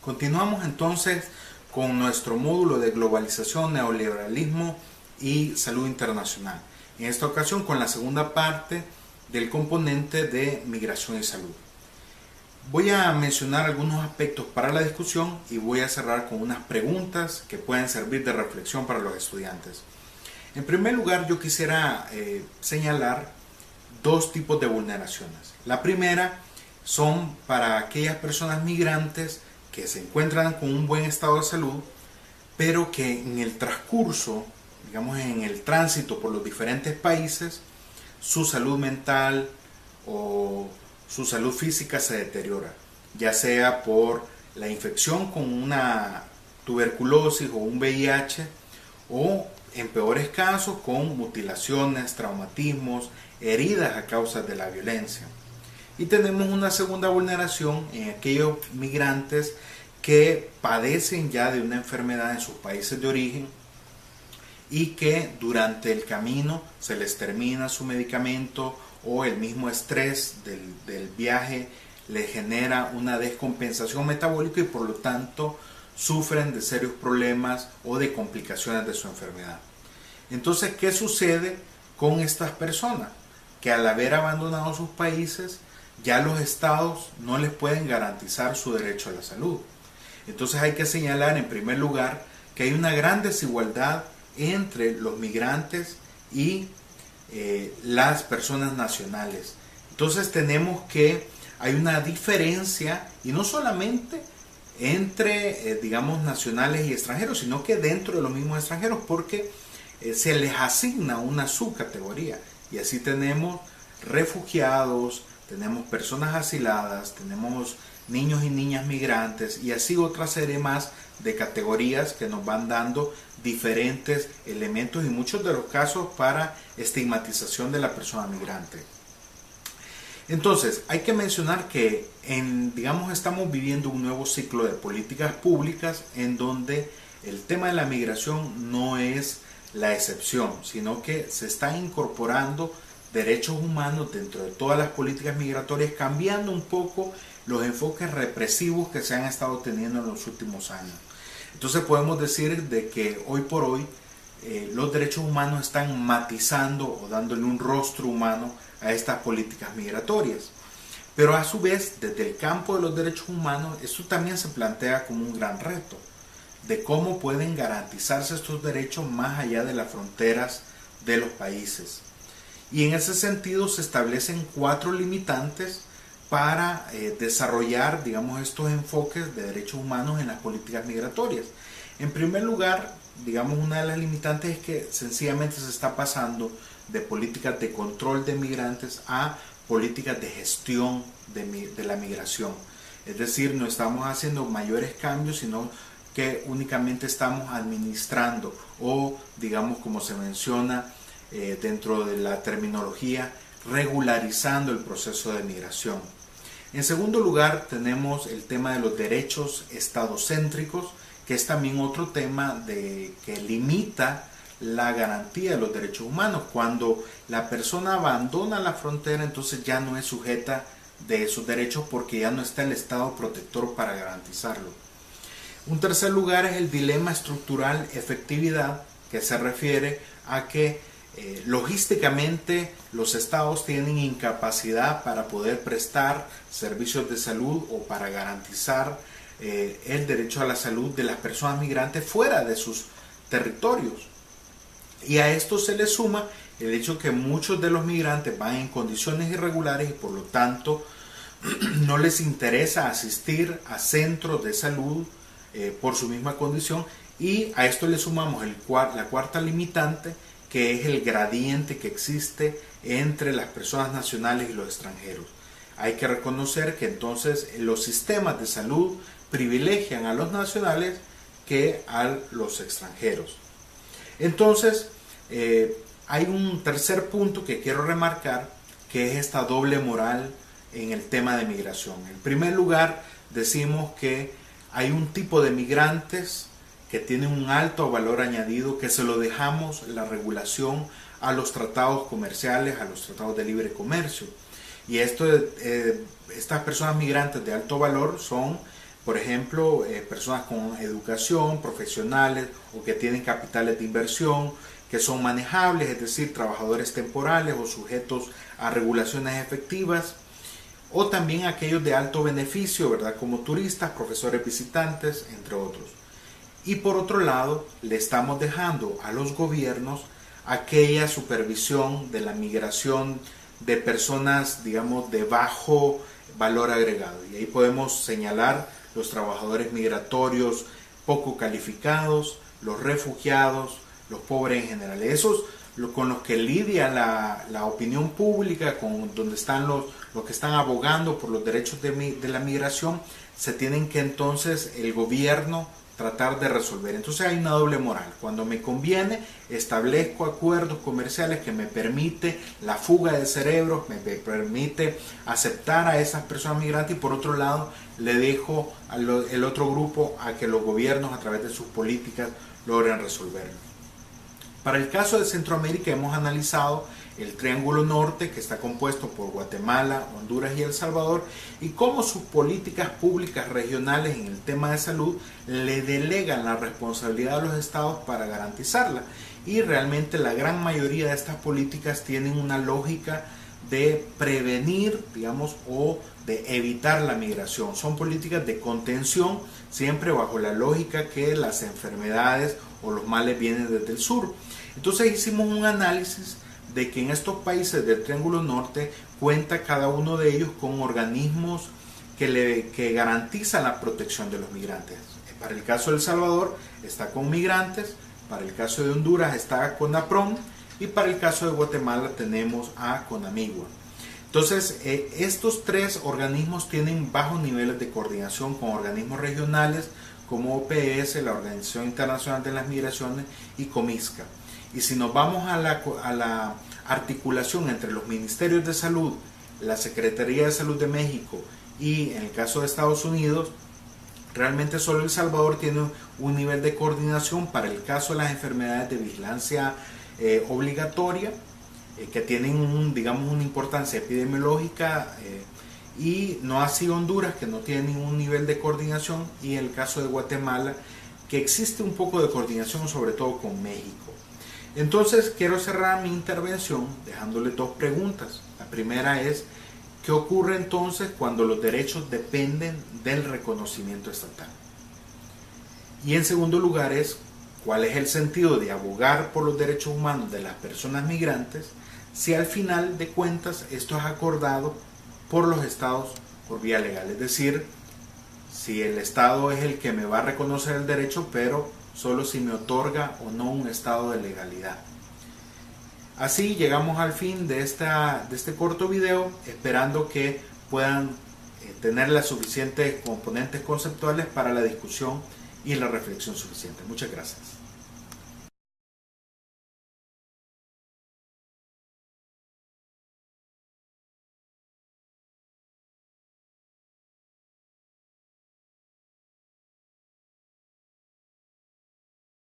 Continuamos entonces con nuestro módulo de globalización, neoliberalismo y salud internacional. En esta ocasión con la segunda parte del componente de migración y salud. Voy a mencionar algunos aspectos para la discusión y voy a cerrar con unas preguntas que pueden servir de reflexión para los estudiantes. En primer lugar, yo quisiera señalar dos tipos de vulneraciones. La primera son para aquellas personas migrantes que se encuentran con un buen estado de salud, pero que en el transcurso, digamos en el tránsito por los diferentes países, su salud mental o su salud física se deteriora, ya sea por la infección con una tuberculosis o un VIH, o en peores casos con mutilaciones, traumatismos, heridas a causa de la violencia. Y tenemos una segunda vulneración en aquellos migrantes que padecen ya de una enfermedad en sus países de origen y que durante el camino se les termina su medicamento o el mismo estrés del viaje les genera una descompensación metabólica y por lo tanto sufren de serios problemas o de complicaciones de su enfermedad. Entonces, ¿qué sucede con estas personas? Que al haber abandonado sus países, ya los estados no les pueden garantizar su derecho a la salud. Entonces hay que señalar en primer lugar que hay una gran desigualdad entre los migrantes y las personas nacionales. Entonces tenemos que hay una diferencia, y no solamente entre digamos nacionales y extranjeros, sino que dentro de los mismos extranjeros, porque se les asigna una subcategoría, y así tenemos refugiados, tenemos personas asiladas, tenemos niños y niñas migrantes, y así otra serie más de categorías que nos van dando diferentes elementos y muchos de los casos para estigmatización de la persona migrante. Entonces, hay que mencionar que digamos, estamos viviendo un nuevo ciclo de políticas públicas en donde el tema de la migración no es la excepción, sino que se está incorporando derechos humanos dentro de todas las políticas migratorias, cambiando un poco los enfoques represivos que se han estado teniendo en los últimos años. Entonces podemos decir de que hoy por hoy los derechos humanos están matizando o dándole un rostro humano a estas políticas migratorias. Pero a su vez, desde el campo de los derechos humanos, esto también se plantea como un gran reto de cómo pueden garantizarse estos derechos más allá de las fronteras de los países. Y en ese sentido se establecen 4 limitantes para desarrollar, digamos, estos enfoques de derechos humanos en las políticas migratorias. En primer lugar, digamos, una de las limitantes es que sencillamente se está pasando de políticas de control de migrantes a políticas de gestión de la migración. Es decir, no estamos haciendo mayores cambios, sino que únicamente estamos administrando o, digamos, como se menciona dentro de la terminología, regularizando el proceso de migración. En segundo lugar, tenemos el tema de los derechos estadocéntricos, que es también otro tema que limita la garantía de los derechos humanos. Cuando la persona abandona la frontera, entonces ya no es sujeta de esos derechos porque ya no está el Estado protector para garantizarlo. Un tercer lugar es el dilema estructural efectividad, que se refiere a que logísticamente los estados tienen incapacidad para poder prestar servicios de salud o para garantizar el derecho a la salud de las personas migrantes fuera de sus territorios. Y a esto se le suma el hecho que muchos de los migrantes van en condiciones irregulares y por lo tanto no les interesa asistir a centros de salud por su misma condición, y a esto le sumamos la cuarta limitante, que es el gradiente que existe entre las personas nacionales y los extranjeros. Hay que reconocer que entonces los sistemas de salud privilegian a los nacionales que a los extranjeros. Entonces, hay un tercer punto que quiero remarcar, que es esta doble moral en el tema de migración. En primer lugar, decimos que hay un tipo de migrantes que tienen un alto valor añadido, que se lo dejamos la regulación a los tratados comerciales, a los tratados de libre comercio. Y estas personas migrantes de alto valor son Por ejemplo, personas con educación, profesionales o que tienen capitales de inversión que son manejables, es decir, trabajadores temporales o sujetos a regulaciones efectivas, o también aquellos de alto beneficio, ¿verdad? Como turistas, profesores visitantes, entre otros. Y por otro lado, le estamos dejando a los gobiernos aquella supervisión de la migración de personas, digamos, de bajo valor agregado. Y ahí podemos señalar los trabajadores migratorios poco calificados, los refugiados, los pobres en general. Esos con los que lidia la opinión pública, donde están los que están abogando por los derechos de la migración, se tienen que entonces el gobierno tratar de resolver. Entonces hay una doble moral. Cuando me conviene, establezco acuerdos comerciales que me permite la fuga de cerebros, me permite aceptar a esas personas migrantes, y por otro lado le dejo el otro grupo a que los gobiernos a través de sus políticas logren resolverlo. Para el caso de Centroamérica hemos analizado el Triángulo Norte, que está compuesto por Guatemala, Honduras y El Salvador, y cómo sus políticas públicas regionales en el tema de salud le delegan la responsabilidad a los estados para garantizarla. Y realmente la gran mayoría de estas políticas tienen una lógica de prevenir, digamos, o de evitar la migración. Son políticas de contención, siempre bajo la lógica que las enfermedades o los males vienen desde el sur. Entonces hicimos un análisis de que en estos países del Triángulo Norte cuenta cada uno de ellos con organismos que garantizan la protección de los migrantes. Para el caso de El Salvador está con Migrantes, para el caso de Honduras está con APROM, y para el caso de Guatemala tenemos a CONAMIGUA. Entonces, estos tres organismos tienen bajos niveles de coordinación con organismos regionales como OPS, la Organización Internacional de las Migraciones, y COMISCA. Y si nos vamos a la articulación entre los Ministerios de Salud, la Secretaría de Salud de México y en el caso de Estados Unidos, realmente solo El Salvador tiene un nivel de coordinación para el caso de las enfermedades de vigilancia obligatoria, que tienen digamos una importancia epidemiológica, y no así Honduras, que no tiene ningún nivel de coordinación, y el caso de Guatemala, que existe un poco de coordinación sobre todo con México. Entonces quiero cerrar mi intervención dejándole dos preguntas. La primera es: ¿qué ocurre entonces cuando los derechos dependen del reconocimiento estatal? Y en segundo lugar es: ¿cuál es el sentido de abogar por los derechos humanos de las personas migrantes si al final de cuentas esto es acordado por los estados por vía legal? Es decir, si el estado es el que me va a reconocer el derecho, pero solo si me otorga o no un estado de legalidad. Así llegamos al fin de este corto video, esperando que puedan tener las suficientes componentes conceptuales para la discusión y la reflexión suficiente. Muchas gracias.